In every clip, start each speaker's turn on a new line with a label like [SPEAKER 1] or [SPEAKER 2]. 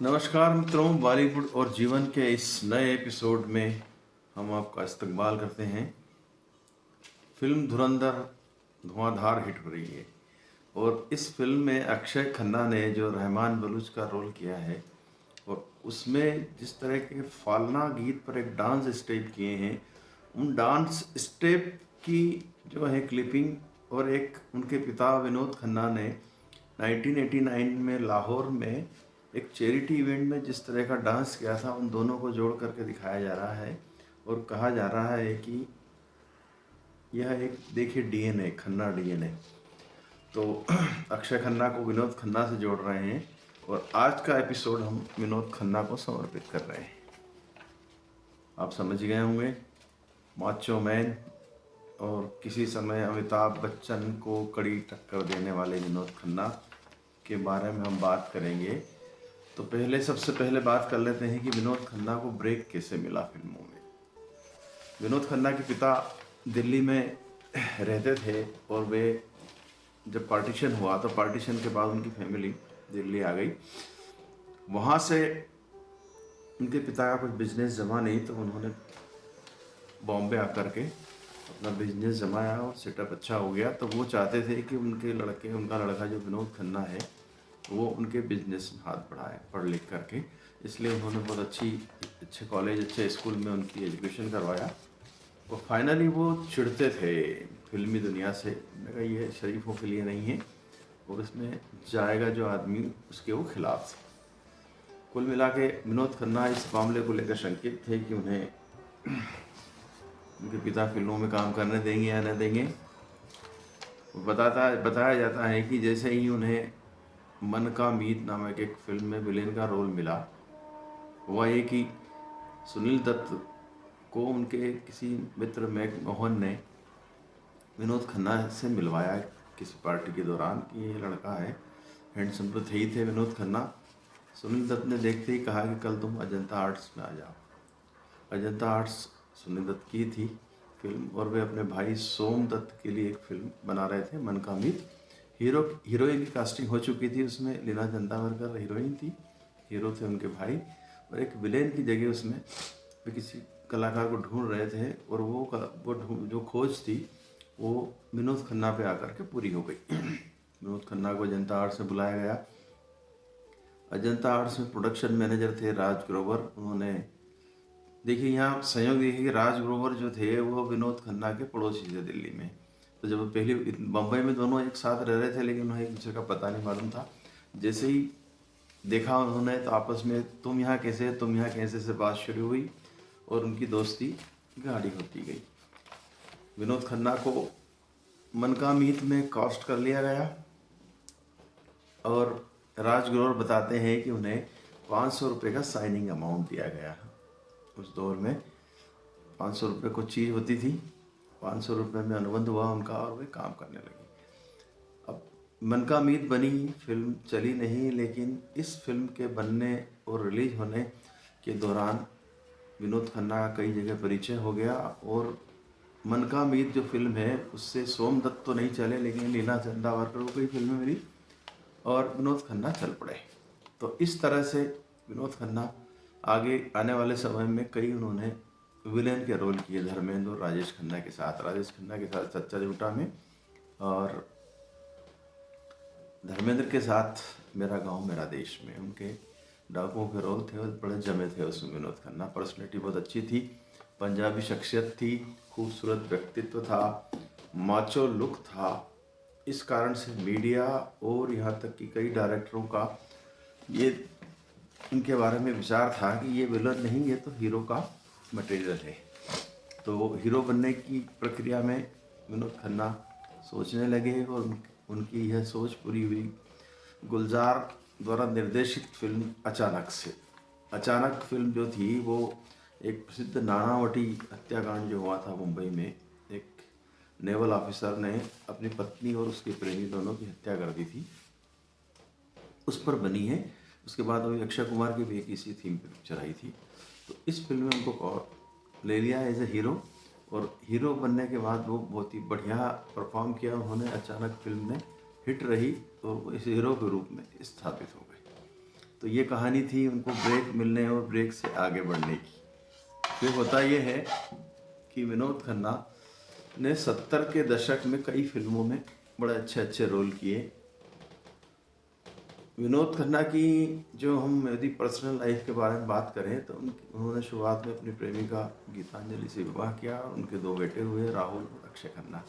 [SPEAKER 1] नमस्कार मित्रों, बॉलीवुड और जीवन के इस नए एपिसोड में हम आपका इस्तकबाल करते हैं। फिल्म धुरंधर धुआंधार हिट हो रही है और इस फिल्म में अक्षय खन्ना ने जो रहमान बलूच का रोल किया है और उसमें जिस तरह के फालना गीत पर एक डांस स्टेप किए हैं, उन डांस स्टेप की जो है क्लिपिंग और एक उनके पिता विनोद खन्ना ने 1989 में लाहौर में एक चैरिटी इवेंट में जिस तरह का डांस किया था, उन दोनों को जोड़ करके दिखाया जा रहा है और कहा जा रहा है कि यह एक देखिए डीएनए, खन्ना डीएनए। तो अक्षय खन्ना को विनोद खन्ना से जोड़ रहे हैं और आज का एपिसोड हम विनोद खन्ना को समर्पित कर रहे हैं। आप समझ गए होंगे, माचो मैन और किसी समय अमिताभ बच्चन को कड़ी टक्कर देने वाले विनोद खन्ना के बारे में हम बात करेंगे। तो सबसे पहले बात कर लेते हैं कि विनोद खन्ना को ब्रेक कैसे मिला फिल्मों में। विनोद खन्ना के पिता दिल्ली में रहते थे और वे जब पार्टीशन हुआ तो पार्टीशन के बाद उनकी फैमिली दिल्ली आ गई। वहाँ से उनके पिता का कुछ बिजनेस जमा नहीं, तो उन्होंने बॉम्बे आकर के अपना बिजनेस जमाया और सेटअप अच्छा हो गया। तो वो चाहते थे कि उनका लड़का जो विनोद खन्ना है वो उनके बिजनेस में हाथ बढ़ाए पढ़ लिख करके। इसलिए उन्होंने बहुत अच्छे कॉलेज, अच्छे स्कूल में उनकी एजुकेशन करवाया। और फाइनली वो चिढ़ते थे फिल्मी दुनिया से, मैंने कहा ये शरीफों के लिए नहीं है और इसमें जाएगा जो आदमी उसके वो खिलाफ थे। कुल मिला के विनोद खन्ना इस मामले को लेकर शंकित थे कि उन्हें उनके पिता फिल्मों में काम करने देंगे या न देंगे। बताया जाता है कि जैसे ही उन्हें मन का मीत नामक एक फिल्म में विलेन का रोल मिला, हुआ ये कि सुनील दत्त को उनके किसी मित्र मैक मोहन ने विनोद खन्ना से मिलवाया किसी पार्टी के दौरान कि ये लड़का है। हैंडसम तो थे ही थे विनोद खन्ना। सुनील दत्त ने देखते ही कहा कि कल तुम अजंता आर्ट्स में आ जाओ। अजंता आर्ट्स सुनील दत्त की थी फिल्म और वे अपने भाई सोम दत्त के लिए एक फिल्म बना रहे थे, मन का मीत। हीरोइन की कास्टिंग हो चुकी थी, उसमें लीना चंदावरकर हीरोइन थी, हीरो थे उनके भाई, और एक विलेन की जगह उसमें वे किसी कलाकार को ढूंढ रहे थे और जो खोज थी वो विनोद खन्ना पे आकर के पूरी हो गई। विनोद खन्ना को अजंता आर्ट्स से बुलाया गया। अजंता आर्ट्स में प्रोडक्शन मैनेजर थे राज ग्रोवर। उन्होंने देखिए यहाँ संयोग देखिए कि राज ग्रोवर जो थे वो विनोद खन्ना के पड़ोसी थे दिल्ली में। तो जब पहले बम्बई में दोनों एक साथ रह रहे थे, लेकिन उन्हें एक दूसरे का पता नहीं मालूम था। जैसे ही देखा उन्होंने तो आपस में तुम यहाँ कैसे से बात शुरू हुई और उनकी दोस्ती गाढ़ी होती गई। विनोद खन्ना को मन का मीत में कास्ट कर लिया गया और राज ग्रोवर बताते हैं कि उन्हें 500 रुपये का साइनिंग अमाउंट दिया गया। उस दौर में 500 रुपये कुछ चीज़ होती थी। 500 रुपये में अनुबंध हुआ उनका और वे काम करने लगे। अब मन का मीत बनी, फिल्म चली नहीं, लेकिन इस फिल्म के बनने और रिलीज होने के दौरान विनोद खन्ना का कई जगह परिचय हो गया और मन का मीत जो फिल्म है उससे सोम दत्त तो नहीं चले, लेकिन लीना चंदावरकर को कई फिल्में मिली और विनोद खन्ना चल पड़े। तो इस तरह से विनोद खन्ना आगे आने वाले समय में कई उन्होंने विलेन के रोल किए, धर्मेंद्र और राजेश खन्ना के साथ सच्चा झूठा में, और धर्मेंद्र के साथ मेरा गांव मेरा देश में उनके डाकुओं के रोल थे और बड़े जमे थे उसमें विनोद खन्ना। पर्सनैलिटी बहुत अच्छी थी, पंजाबी शख्सियत थी, खूबसूरत व्यक्तित्व था, माचो लुक था। इस कारण से मीडिया और यहाँ तक कि कई डायरेक्टरों का ये इनके बारे में विचार था कि ये विलन नहीं, ये तो हीरो का मटेरियल है। तो हीरो बनने की प्रक्रिया में विनोद खन्ना सोचने लगे और उनकी यह सोच पूरी हुई गुलजार द्वारा निर्देशित फिल्म अचानक से। अचानक फिल्म जो थी वो एक प्रसिद्ध नानावटी हत्याकांड जो हुआ था मुंबई में, एक नेवल ऑफिसर ने अपनी पत्नी और उसके प्रेमी दोनों की हत्या कर दी थी, उस पर बनी है। उसके बाद अभी अक्षय कुमार की भी एक इसी थीम पर पिक्चर आई थी। तो इस फिल्म में उनको ले लिया एज ए हीरो और हीरो बनने के बाद वो बहुत ही बढ़िया परफॉर्म किया उन्होंने। अचानक फिल्म ने हिट रही और वो इस हीरो के रूप में स्थापित हो गए। तो ये कहानी थी उनको ब्रेक मिलने और ब्रेक से आगे बढ़ने की। फिर होता ये है कि विनोद खन्ना ने 70 के दशक में कई फिल्मों में बड़े अच्छे अच्छे रोल किए। विनोद खन्ना की जो हम यदि पर्सनल लाइफ के बारे में बात करें तो उन्होंने शुरुआत में अपनी प्रेमिका गीतांजलि से विवाह किया और उनके 2 बेटे हुए, राहुल और अक्षय खन्ना।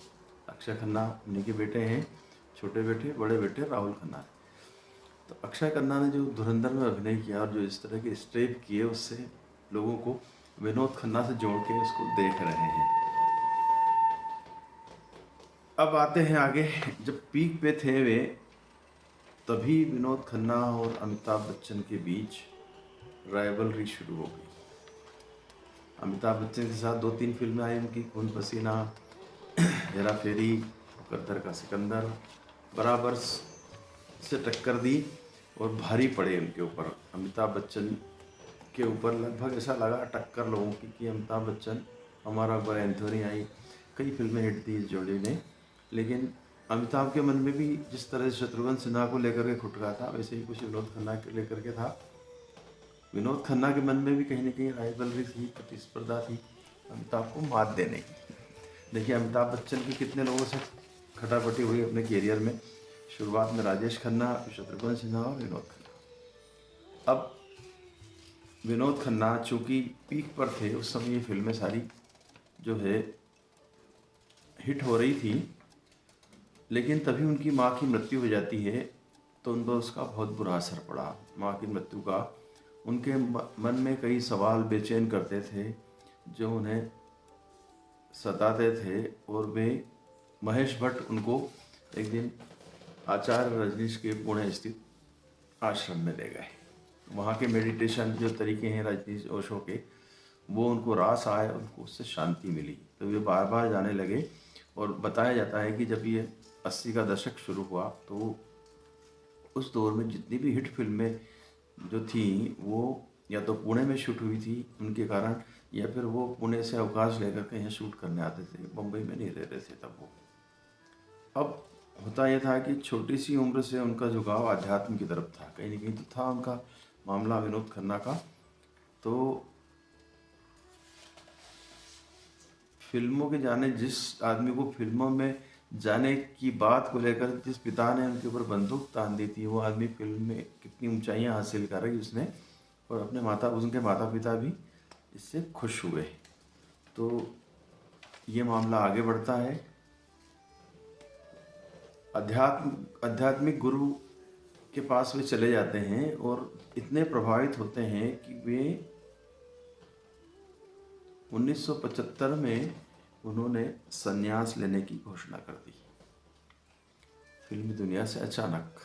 [SPEAKER 1] अक्षय खन्ना उन्हीं के बेटे हैं, छोटे बेटे, बड़े बेटे राहुल खन्ना। तो अक्षय खन्ना ने जो धुरंधर में अभिनय किया और जो इस तरह के स्टेप किए, उससे लोगों को विनोद खन्ना से जोड़ के उसको देख रहे हैं। अब आते हैं आगे। जब पीक पे थे वे, तभी विनोद खन्ना और अमिताभ बच्चन के बीच राइवलरी शुरू हो गई। अमिताभ बच्चन के साथ 2-3 फिल्में आई उनकी, खून पसीना, हेरा फेरी, मुकद्दर का सिकंदर, बराबर से टक्कर दी और भारी पड़े उनके ऊपर। अमिताभ बच्चन के ऊपर लगभग ऐसा लगा टक्कर लोगों की कि अमिताभ बच्चन, हमारा अकबर एंथोनी आई, कई फिल्में हिट दी इस जोड़ी ने। लेकिन अमिताभ के मन में भी जिस तरह से शत्रुघ्न सिन्हा को लेकर के खुटका था, वैसे ही कुछ विनोद खन्ना के लेकर के था। विनोद खन्ना के मन में भी कहीं ना कहीं राइवलरी थी, प्रतिस्पर्धा थी अमिताभ को मात देने की। देखिए अमिताभ बच्चन की कितने लोगों से खटापटी हुई अपने कैरियर में। शुरुआत में राजेश खन्ना, शत्रुघ्न सिन्हा और विनोद खन्ना। अब विनोद खन्ना चूँकि पीक पर थे उस समय, ये फिल्में सारी जो है हिट हो रही थी, लेकिन तभी उनकी माँ की मृत्यु हो जाती है। तो उन पर उसका बहुत बुरा असर पड़ा माँ की मृत्यु का। उनके मन में कई सवाल बेचैन करते थे जो उन्हें सताते थे, और वे महेश भट्ट उनको एक दिन आचार्य रजनीश के पुणे स्थित आश्रम में ले गए। वहाँ के मेडिटेशन जो तरीके हैं रजनीश ओशो के, वो उनको रास आए, उनको उससे शांति मिली। तो वे बार बार जाने लगे। और बताया जाता है कि जब ये 80 का दशक शुरू हुआ तो उस दौर में जितनी भी हिट फिल्में जो थी वो या तो पुणे में शूट हुई थी उनके कारण, या फिर वो पुणे से अवकाश लेकर के यहाँ शूट करने आते थे, बम्बई में नहीं रहते थे तब वो। अब होता यह था कि छोटी सी उम्र से उनका झुकाव अध्यात्म की तरफ था, कहीं ना कहीं तो था उनका मामला विनोद खन्ना का। तो फिल्मों के जाने, जिस आदमी को फिल्मों में जाने की बात को लेकर जिस पिता ने उनके ऊपर बंदूक तान दी थी, वो आदमी फिल्म में कितनी ऊंचाइयां हासिल कर रही उसने, और अपने उनके माता पिता भी इससे खुश हुए। तो ये मामला आगे बढ़ता है। आध्यात्मिक गुरु के पास वे चले जाते हैं और इतने प्रभावित होते हैं कि वे 1975 में उन्होंने संन्यास लेने की घोषणा कर दी फिल्मी दुनिया से अचानक।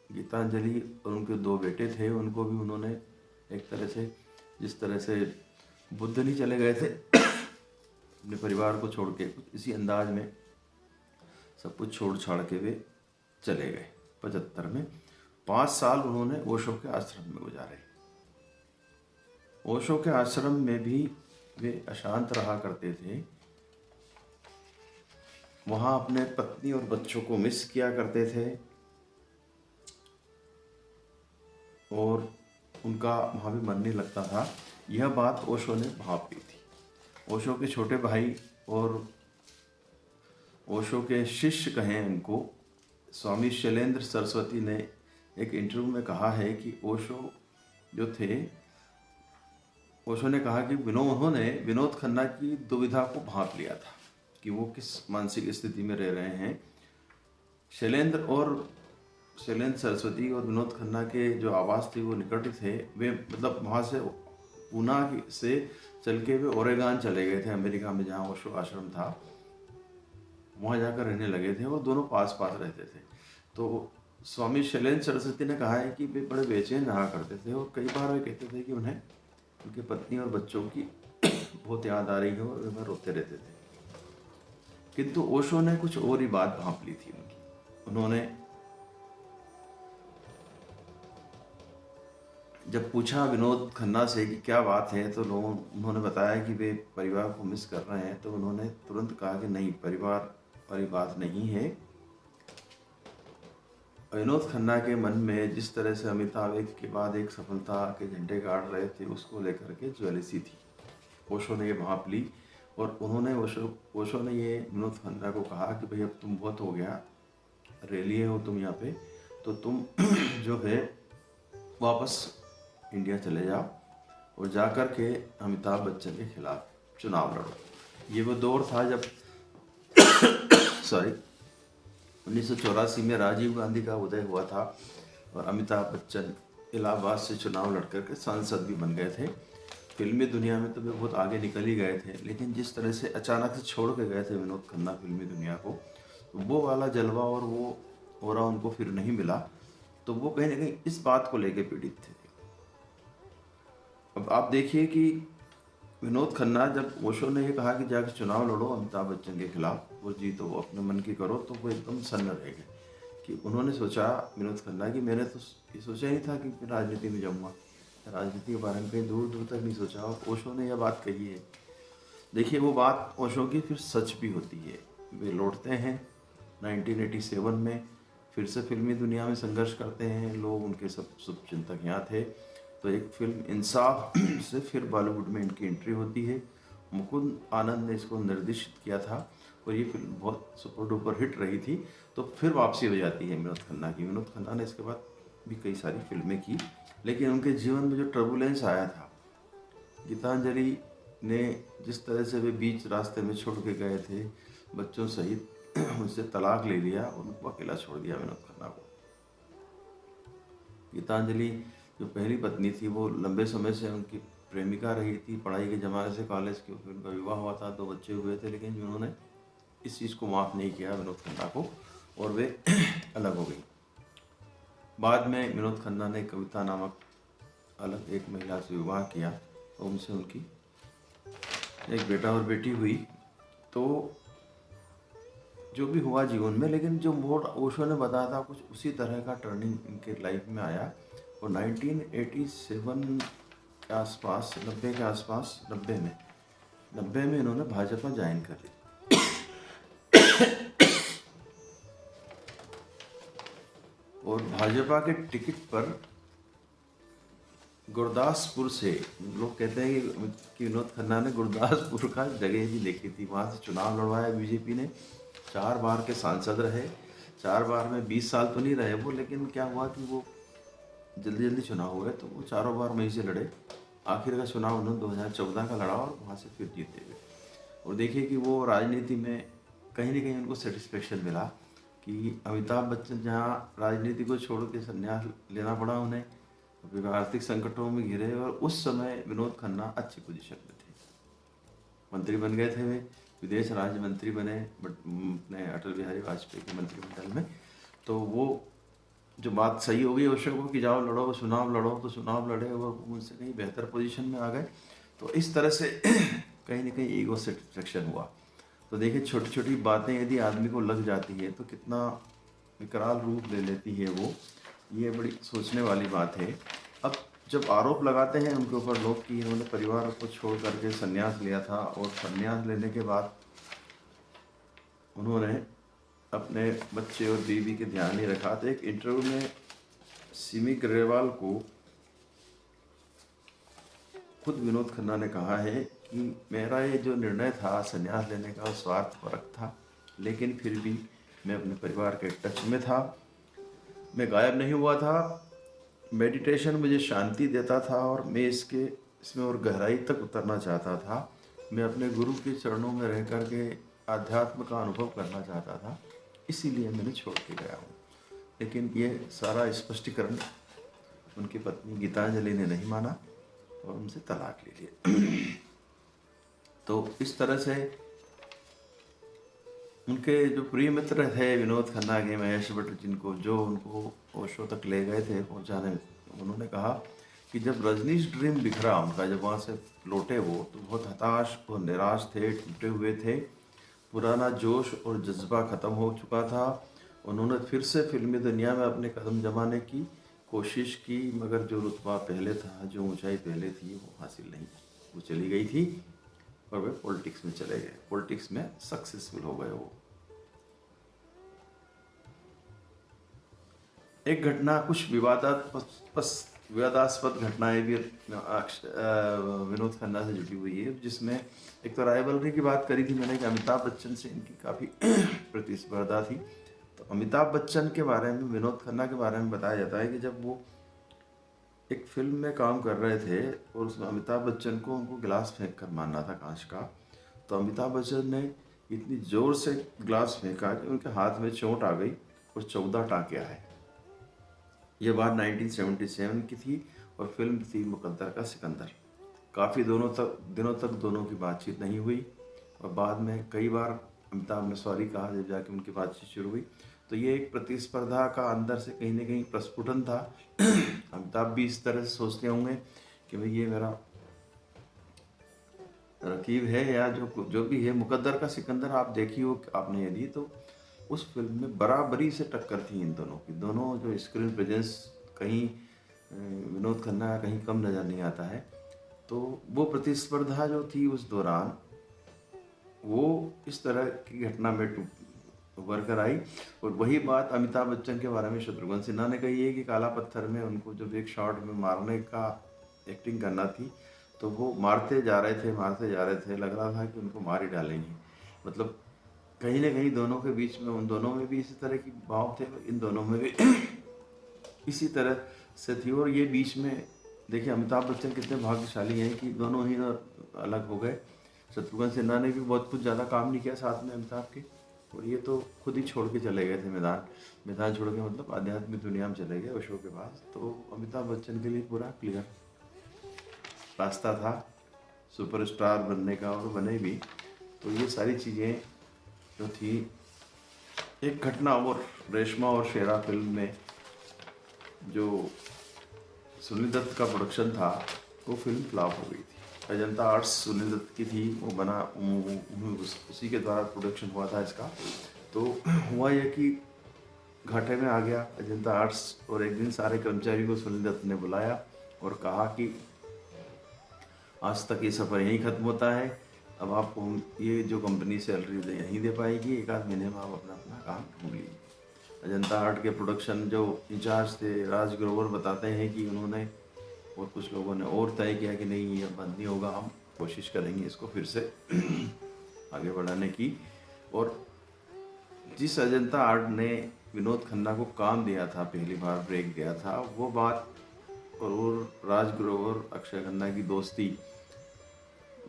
[SPEAKER 1] गीतांजलि और उनके 2 बेटे थे, उनको भी उन्होंने एक तरह से, जिस तरह से बुद्ध नहीं चले गए थे अपने परिवार को छोड़ के, कुछ इसी अंदाज में सब कुछ छोड़ छाड़ के वे चले गए। 75 में 5 साल उन्होंने ओशो के आश्रम में गुजारे। ओशो के आश्रम में भी वे अशांत रहा करते थे। वहाँ अपने पत्नी और बच्चों को मिस किया करते थे और उनका वहाँ भी मन नहीं लगता था। यह बात ओशो ने भाप ली थी। ओशो के छोटे भाई और ओशो के शिष्य कहें उनको, स्वामी शैलेंद्र सरस्वती ने एक इंटरव्यू में कहा है कि ओशो जो थे, ओशो ने कहा कि उन्होंने विनोद खन्ना की दुविधा को भांप लिया था कि वो किस मानसिक स्थिति में रह रहे हैं। शैलेंद्र सरस्वती और विनोद खन्ना के जो आवास थी वो निकट थे। वे मतलब वहाँ से पूना से चल के वे ओरेगन चले गए थे, अमेरिका में, जहाँ ओशो आश्रम था। वहाँ जाकर रहने लगे थे और दोनों पास पास रहते थे। तो स्वामी शैलेंद्र सरस्वती ने कहा है कि वे बड़े बेचैन रहा करते थे और कई बार वे कहते थे कि उन्हें उनके पत्नी और बच्चों की बहुत याद आ रही है और वे रोते रहते थे। किंतु ओशो ने कुछ और ही बात भांप ली थी उनकी। उन्होंने जब पूछा विनोद खन्ना से कि क्या बात है, तो उन्होंने बताया कि वे परिवार को मिस कर रहे हैं। तो उन्होंने तुरंत कहा कि नहीं, परिवार वाली बात नहीं है, विनोद खन्ना के मन में जिस तरह से अमिताभ एक के बाद एक सफलता के झंडे गाड़ रहे थे, उसको लेकर के ज्वेलसी थी। ओशो ने ये भांप ली और उन्होंने ओशो ने ये विनोद खन्ना को कहा कि भाई अब तुम बहुत हो गया, रह लिए हो तुम यहाँ पे, तो तुम जो है वापस इंडिया चले जाओ और जा कर के अमिताभ बच्चन के खिलाफ चुनाव लड़ो। ये वो दौर था जब सॉरी 1984 में राजीव गांधी का उदय हुआ था और अमिताभ बच्चन इलाहाबाद से चुनाव लड़ करके सांसद भी बन गए थे। फिल्मी दुनिया में तो वे बहुत आगे निकल ही गए थे, लेकिन जिस तरह से अचानक से छोड़ के गए थे विनोद खन्ना फिल्मी दुनिया को, तो वो वाला जलवा और वो ऑरा उनको फिर नहीं मिला। तो वो कहीं ना कहीं इस बात को लेके पीड़ित थे। अब आप देखिए कि विनोद खन्ना, जब ओशो ने ये कहा कि जाकर चुनाव लड़ो अमिताभ बच्चन के खिलाफ, वो जीतो, वो अपने मन की करो, तो वो एकदम सन्न रह गए कि उन्होंने सोचा विनोद खन्ना कि मैंने तो ये सोचा ही था कि राजनीति में जाऊँगा, राजनीति के बारे में कहीं दूर दूर तक नहीं सोचा। और ओशो ने यह बात कही है, देखिए वो बात ओशो की फिर सच भी होती है। वे लौटते हैं 1987 में, फिर से फिल्मी दुनिया में संघर्ष करते हैं लोग, उनके सब शुभ चिंतक यहाँ थे। तो एक फिल्म इंसाफ से फिर बॉलीवुड में इनकी एंट्री होती है। मुकुंद आनंद ने इसको निर्देशित किया था और ये फिल्म बहुत सुपर डुपर हिट रही थी। तो फिर वापसी हो जाती है विनोद खन्ना की। विनोद खन्ना ने इसके बाद भी कई सारी फिल्में की, लेकिन उनके जीवन में जो टर्बुलेंस आया था, गीतांजलि ने जिस तरह से वे बीच रास्ते में छोड़ के गए थे बच्चों सहित, उनसे तलाक ले लिया और उनको अकेला छोड़ दिया विनोद खन्ना को। गीतांजलि जो पहली पत्नी थी, वो लंबे समय से उनकी प्रेमिका रही थी, पढ़ाई के ज़माने से, कॉलेज के, फिर उनका विवाह हुआ था, 2 बच्चे हुए थे, लेकिन उन्होंने इस चीज़ को माफ़ नहीं किया विनोद खन्ना को और वे अलग हो गई। बाद में विनोद खन्ना ने कविता नामक अलग एक महिला से विवाह किया और उनसे उनकी एक बेटा और बेटी हुई। तो जो भी हुआ जीवन में, लेकिन जो मोड़ ओशो ने बताया था कुछ उसी तरह का टर्निंग इनके लाइफ में आया। और 1987 के आसपास, 90 के आसपास, 90 में इन्होंने भाजपा ज्वाइन कर ली। और भाजपा के टिकट पर गुरदासपुर से, लोग कहते हैं कि विनोद खन्ना ने गुरदासपुर का जगह भी देखी थी, वहाँ से चुनाव लड़वाया बीजेपी ने। 4 बार के सांसद रहे, 4 बार में 20 साल तो नहीं रहे वो, लेकिन क्या हुआ कि वो जल्दी जल्दी चुनाव हुए, तो वो चारों बार वहीं से लड़े। आखिर का चुनाव उन्होंने 2014 का लड़ा और वहाँ से फिर जीते हुए। और देखिए कि वो राजनीति में कहीं ना कहीं उनको सेटिस्फेक्शन मिला कि अमिताभ बच्चन जहाँ राजनीति को छोड़ के संन्यास लेना पड़ा उन्हें, फिर आर्थिक संकटों में घिरे, और उस समय विनोद खन्ना अच्छी पोजीशन में थे, मंत्री बन गए थे, वे विदेश राज्य मंत्री बने अपने अटल बिहारी वाजपेयी के मंत्रिमंडल में। तो वो जो बात सही हो गई ओशो को कि जाओ लड़ो, चुनाव लड़ो, तो चुनाव लड़े और उनसे कहीं बेहतर पोजीशन में आ गए। तो इस तरह से कहीं ना कहीं ईगो सेटिस्फेक्शन हुआ। तो देखिए छोटी छोटी बातें यदि आदमी को लग जाती है तो कितना विकराल रूप ले लेती है वो, ये बड़ी सोचने वाली बात है। अब जब आरोप लगाते हैं उनके ऊपर लोग कि इन्होंने परिवार को छोड़ करके संन्यास लिया था, और संन्यास लेने के बाद उन्होंने अपने बच्चे और बीवी के ध्यान नहीं रखा। तो एक इंटरव्यू में सिमी ग्रेवाल को खुद विनोद खन्ना ने कहा है कि मेरा ये जो निर्णय था संन्यास लेने का, स्वार्थपरक था, लेकिन फिर भी मैं अपने परिवार के टच में था, मैं गायब नहीं हुआ था। मेडिटेशन मुझे शांति देता था और मैं इसमें और गहराई तक उतरना चाहता था। मैं अपने गुरु के चरणों में रह कर के आध्यात्म का अनुभव करना चाहता था, इसीलिए मैंने छोड़ के गया हूँ। लेकिन ये सारा स्पष्टीकरण उनकी पत्नी गीतांजलि ने नहीं माना और उनसे तलाक ले लिया। तो इस तरह से उनके जो प्रिय मित्र थे विनोद खन्ना के, महेश भट्ट, जिनको जो उनको ओशो तक ले गए थे पहुंचाने में, उन्होंने कहा कि जब रजनीश ड्रीम बिखरा उनका, जब वहाँ से लौटे वो, तो बहुत हताश और निराश थे, टूटे हुए थे, पुराना जोश और जज्बा ख़त्म हो चुका था। उन्होंने फिर से फिल्मी दुनिया में अपने कदम जमाने की कोशिश की, मगर जो रुतबा पहले था, जो ऊंचाई पहले थी, वो हासिल नहीं, वो चली गई थी और वे पॉलिटिक्स में चले गए, पॉलिटिक्स में सक्सेसफुल हो गए वो। एक घटना, कुछ विवादास्पद घटनाएं भी विनोद खन्ना से जुड़ी हुई है, जिसमें एक तो राइवलरी की बात करी थी मैंने कि अमिताभ बच्चन से इनकी काफ़ी प्रतिस्पर्धा थी। तो अमिताभ बच्चन के बारे में, विनोद खन्ना के बारे में बताया जाता है कि जब वो एक फिल्म में काम कर रहे थे और उसमें अमिताभ बच्चन को उनको गिलास फेंक कर मारना था कांच का, तो अमिताभ बच्चन ने इतनी ज़ोर से गिलास फेंका कि उनके हाथ में चोट आ गई और 14 टाँके आए। ये बात 1977 की थी और फिल्म थी मुकद्दर का सिकंदर। काफ़ी दिनों तक दोनों की बातचीत नहीं हुई और बाद में कई बार अमिताभ ने सॉरी कहा जब जाके उनकी बातचीत शुरू हुई। तो ये एक प्रतिस्पर्धा का अंदर से कहीं ना कहीं प्रस्फुटन था। अमिताभ भी इस तरह से सोचते होंगे कि भाई ये मेरा रकीब है, या जो भी है। मुकद्दर का सिकंदर आप देखी हो आपने यदि, तो उस फिल्म में बराबरी से टक्कर थी इन दोनों की। दोनों जो स्क्रीन प्रेजेंस, कहीं विनोद खन्ना का कहीं कम नज़र नहीं आता है। तो वो प्रतिस्पर्धा जो थी उस दौरान, वो इस तरह की घटना में उभर कर आई। और वही बात अमिताभ बच्चन के बारे में शत्रुघ्न सिन्हा ने कही है कि काला पत्थर में उनको जब एक शॉट में मारने का एक्टिंग करना थी, तो वो मारते जा रहे थे, लग रहा था कि उनको मार ही डालेंगे। मतलब कहीं ना कहीं दोनों के बीच में, उन दोनों में भी इसी तरह की भाव थे, इन दोनों में भी इसी तरह से थी। और ये बीच में देखिए अमिताभ बच्चन कितने भाग्यशाली हैं कि दोनों ही अलग हो गए। शत्रुघ्न सिन्हा ने भी बहुत कुछ ज़्यादा काम नहीं किया साथ में अमिताभ के, और ये तो खुद ही छोड़ के चले गए थे मैदान छोड़ के, मतलब आध्यात्मिक दुनिया में चले गए ओशो के पास। तो अमिताभ बच्चन के लिए पूरा क्लियर रास्ता था सुपरस्टार बनने का, और बने भी। तो ये सारी चीज़ें जो थी, एक घटना और, रेशमा और शेरा फिल्म में जो सुनील दत्त का प्रोडक्शन था, वो फिल्म फ्लॉप हो गई थी। अजंता आर्ट्स सुनील दत्त की थी, वो बना उसी के द्वारा प्रोडक्शन हुआ था इसका। तो हुआ यह कि घाटे में आ गया अजंता आर्ट्स, और एक दिन सारे कर्मचारी को सुनील दत्त ने बुलाया और कहा कि आज तक ये सफ़र यहीं ख़त्म होता है, अब आपको ये जो कंपनी सैलरी यहीं दे पाएगी, एक आध महीने में आप अपना अपना काम ढूंढ लीजिए। अजंता आर्ट के प्रोडक्शन जो इंचार्ज थे राज ग्रोवर बताते हैं कि उन्होंने और कुछ लोगों ने और तय किया कि नहीं, ये बंद नहीं होगा, हम कोशिश करेंगे इसको फिर से आगे बढ़ाने की। और जिस अजंता आर्ट ने विनोद खन्ना को काम दिया था, पहली बार ब्रेक दिया था, वो बात और राज ग्रोवर अक्षय खन्ना की दोस्ती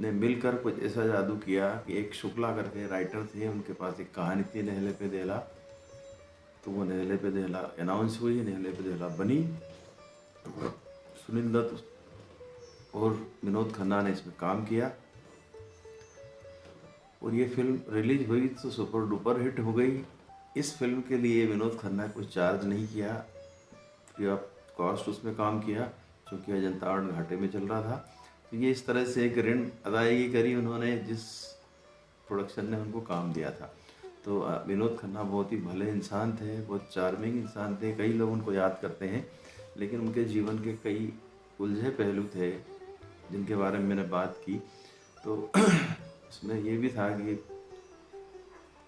[SPEAKER 1] ने मिलकर कुछ ऐसा जादू किया कि एक शुक्ला करके राइटर थे, उनके पास एक कहानी थी नहले पे देला। तो वो नहले पे देला अनाउंस हुई, नहले पे देला बनी। सुनील दत्त और विनोद खन्ना ने इसमें काम किया और ये फिल्म रिलीज हुई तो सुपर डुपर हिट हो गई। इस फिल्म के लिए विनोद खन्ना कुछ चार्ज नहीं किया, फ्री ऑफ कॉस्ट उसमें काम किया, क्योंकि अजंता आर्ट घाटे में चल रहा था। तो ये इस तरह से एक ऋण अदायगी करी उन्होंने जिस प्रोडक्शन ने उनको काम दिया था। तो विनोद खन्ना बहुत ही भले इंसान थे, बहुत चार्मिंग इंसान थे, कई लोग उनको याद करते हैं, लेकिन उनके जीवन के कई उलझे पहलू थे जिनके बारे में मैंने बात की। तो उसमें ये भी था कि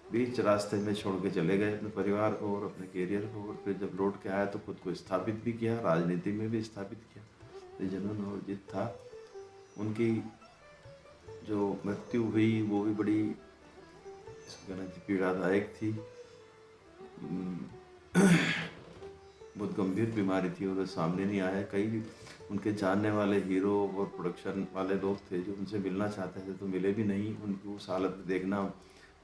[SPEAKER 1] बीच रास्ते में छोड़ के चले गए अपने परिवार को और अपने करियर को, और फिर जब लौट के आया तो खुद को स्थापित भी किया, राजनीति में भी स्थापित किया। तो जुनून और जिद था। उनकी जो मृत्यु हुई वो भी बड़ी पीड़ादायक थी। बहुत गंभीर बीमारी थी और वो सामने नहीं आया। कई उनके जानने वाले हीरो और प्रोडक्शन वाले लोग थे जो उनसे मिलना चाहते थे तो मिले भी नहीं। उनकी उस हालत में देखना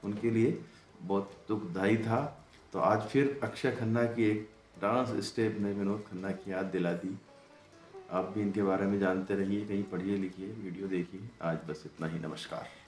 [SPEAKER 1] उनके लिए बहुत दुखदायी था। तो आज फिर अक्षय खन्ना की एक डांस स्टेप ने विनोद खन्ना की याद दिला दी। आप भी इनके बारे में जानते रहिए, कहीं पढ़िए लिखिए, वीडियो देखिए। आज बस इतना ही, नमस्कार।